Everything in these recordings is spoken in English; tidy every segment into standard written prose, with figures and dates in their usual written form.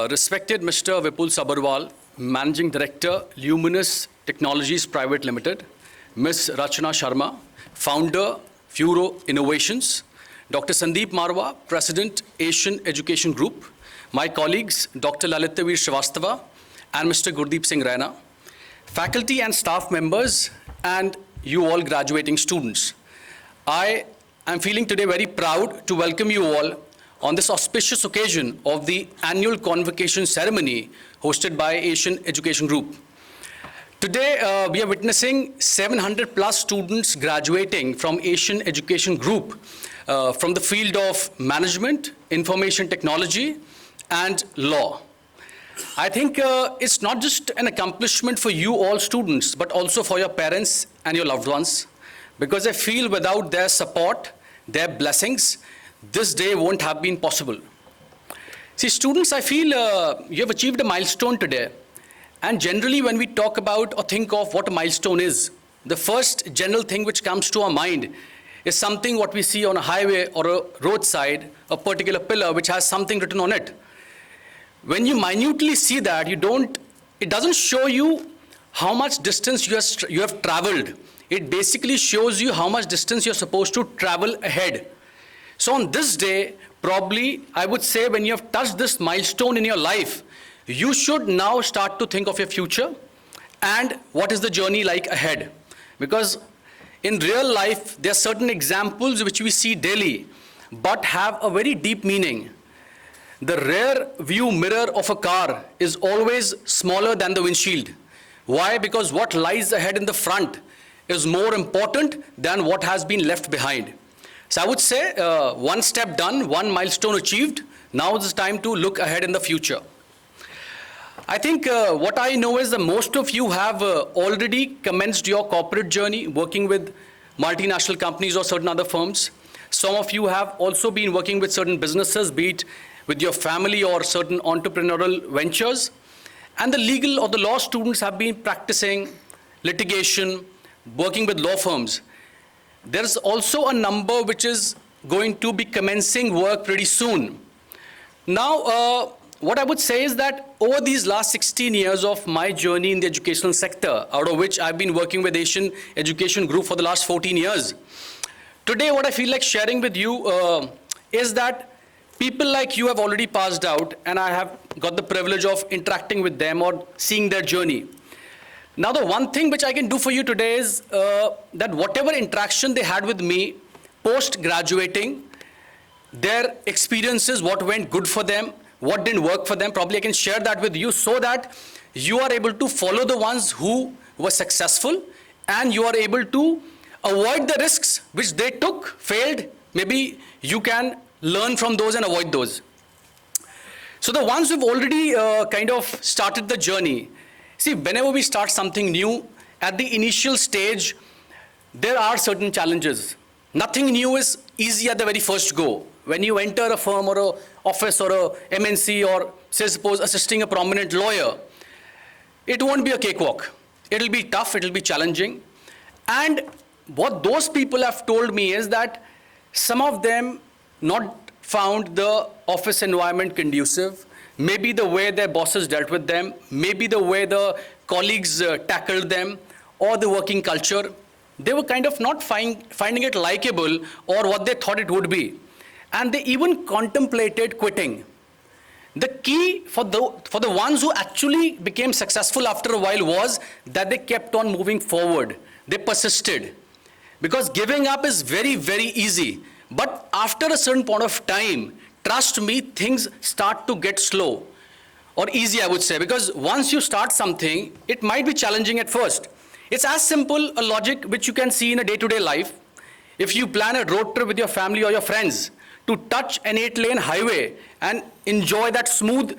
Respected Mr. Vipul Sabharwal, Managing Director, Luminous Technologies Private Limited, Ms. Rachana Sharma, Founder, Furo Innovations, Dr. Sandeep Marwa, President, Asian Education Group, my colleagues, Dr. Lalitavir Srivastava and Mr. Gurdeep Singh Raina, faculty and staff members, and you all graduating students. I am feeling today very proud to welcome you all on this auspicious occasion of the annual convocation ceremony hosted by Asian Education Group. Today, we are witnessing 700 plus students graduating from Asian Education Group from the field of management, information technology, and law. I think it's not just an accomplishment for you all students, but also for your parents and your loved ones, because I feel without their support, their blessings, this day won't have been possible. See, students, I feel you have achieved a milestone today. And generally, when we talk about or think of what a milestone is, the first general thing which comes to our mind is something what we see on a highway or a roadside, a particular pillar which has something written on it. When you minutely see that, it doesn't show you how much distance you have traveled. It basically shows you how much distance you're supposed to travel ahead. So on this day, probably, I would say when you have touched this milestone in your life, you should now start to think of your future and what is the journey like ahead. Because in real life, there are certain examples which we see daily, but have a very deep meaning. The rear view mirror of a car is always smaller than the windshield. Why? Because what lies ahead in the front is more important than what has been left behind. So I would say one step done, one milestone achieved. Now it's time to look ahead in the future. I think what I know is that most of you have already commenced your corporate journey working with multinational companies or certain other firms. Some of you have also been working with certain businesses, be it with your family or certain entrepreneurial ventures. And the legal or the law students have been practicing litigation, working with law firms. There's also a number which is going to be commencing work pretty soon. Now, what I would say is that over these last 16 years of my journey in the educational sector, out of which I've been working with Asian Education Group for the last 14 years, today what I feel like sharing with you is that people like you have already passed out, and I have got the privilege of interacting with them or seeing their journey. Now, the one thing which I can do for you today is that whatever interaction they had with me post-graduating, their experiences, what went good for them, what didn't work for them, probably I can share that with you so that you are able to follow the ones who were successful and you are able to avoid the risks which they took, failed. Maybe you can learn from those and avoid those. So the ones who've already kind of started the journey, see, whenever we start something new, at the initial stage, there are certain challenges. Nothing new is easy at the very first go. When you enter a firm or an office or a MNC or, say, suppose, assisting a prominent lawyer, it won't be a cakewalk. It'll be tough, it'll be challenging. And what those people have told me is that some of them not found the office environment conducive, maybe the way their bosses dealt with them, maybe the way the colleagues tackled them, or the working culture. They were kind of not finding it likable or what they thought it would be. And they even contemplated quitting. The key for the ones who actually became successful after a while was that they kept on moving forward. They persisted. Because giving up is very, very easy. But after a certain point of time, trust me, things start to get slow or easy, I would say, because once you start something, it might be challenging at first. It's as simple a logic which you can see in a day-to-day life. If you plan a road trip with your family or your friends to touch an 8-lane highway and enjoy that smooth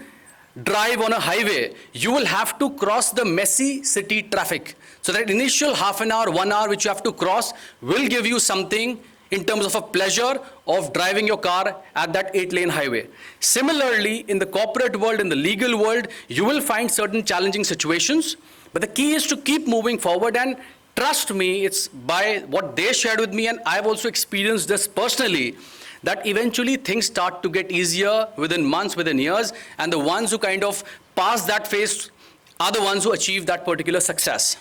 drive on a highway, you will have to cross the messy city traffic. So that initial half an hour, 1 hour which you have to cross will give you something in terms of a pleasure of driving your car at that 8-lane highway. Similarly, in the corporate world, in the legal world, you will find certain challenging situations, but the key is to keep moving forward, and trust me, it's by what they shared with me, and I've also experienced this personally, that eventually things start to get easier within months, within years, and the ones who kind of pass that phase are the ones who achieve that particular success.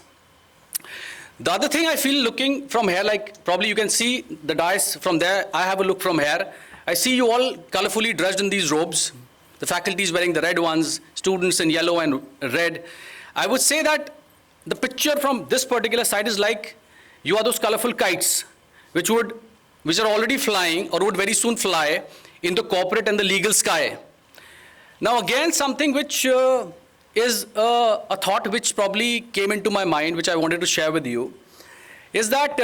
The other thing I feel looking from here, like probably you can see the dais from there, I have a look from here. I see you all colorfully dressed in these robes. The faculty is wearing the red ones, students in yellow and red. I would say that the picture from this particular side is like you are those colorful kites which are already flying or would very soon fly in the corporate and the legal sky. Now again, something which is a thought which probably came into my mind, which I wanted to share with you, is that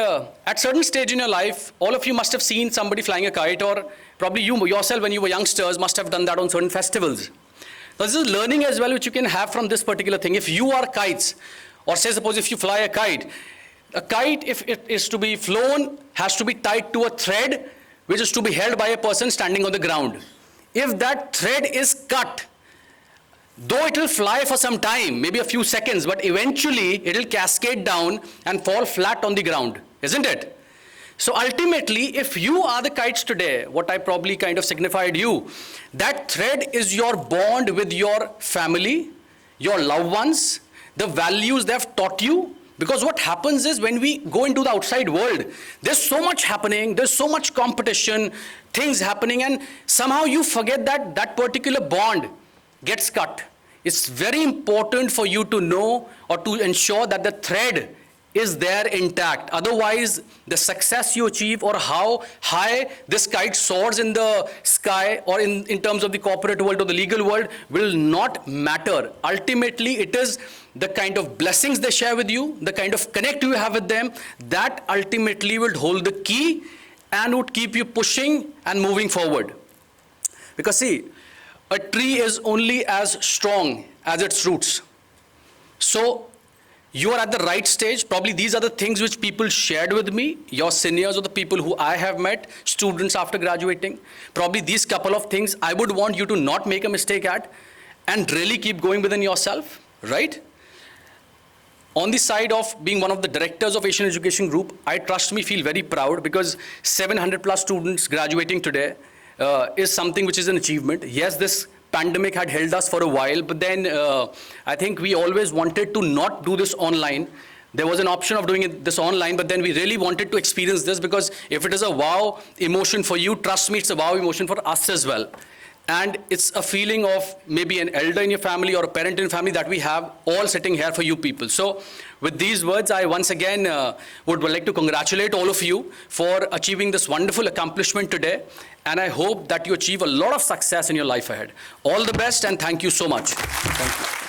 at certain stage in your life, all of you must have seen somebody flying a kite, or probably you yourself when you were youngsters must have done that on certain festivals. Now, this is learning as well, which you can have from this particular thing. If you are kites, or say suppose if you fly a kite, if it is to be flown, has to be tied to a thread, which is to be held by a person standing on the ground. If that thread is cut, though it will fly for some time, maybe a few seconds, but eventually it will cascade down and fall flat on the ground, isn't it? So ultimately, if you are the kites today, what I probably kind of signified you, that thread is your bond with your family, your loved ones, the values they have taught you. Because what happens is when we go into the outside world, there's so much happening, there's so much competition, things happening, and somehow you forget that that particular bond gets cut. It's very important for you to know or to ensure that the thread is there intact. Otherwise, the success you achieve or how high this kite soars in the sky or in terms of the corporate world or the legal world will not matter. Ultimately, it is the kind of blessings they share with you, the kind of connect you have with them, that ultimately will hold the key and would keep you pushing and moving forward. Because see, a tree is only as strong as its roots. So you are at the right stage. Probably these are the things which people shared with me, your seniors or the people who I have met, students after graduating. Probably these couple of things I would want you to not make a mistake at and really keep going within yourself, right? On the side of being one of the directors of Asian Education Group, I trust me feel very proud because 700 plus students graduating today is something which is an achievement. Yes, this pandemic had held us for a while, but then I think we always wanted to not do this online. There was an option of doing this online, but then we really wanted to experience this because if it is a wow emotion for you, trust me, it's a wow emotion for us as well. And it's a feeling of maybe an elder in your family or a parent in your family that we have all sitting here for you people. So with these words, I once again would like to congratulate all of you for achieving this wonderful accomplishment today. And I hope that you achieve a lot of success in your life ahead. All the best and thank you so much. Thank you.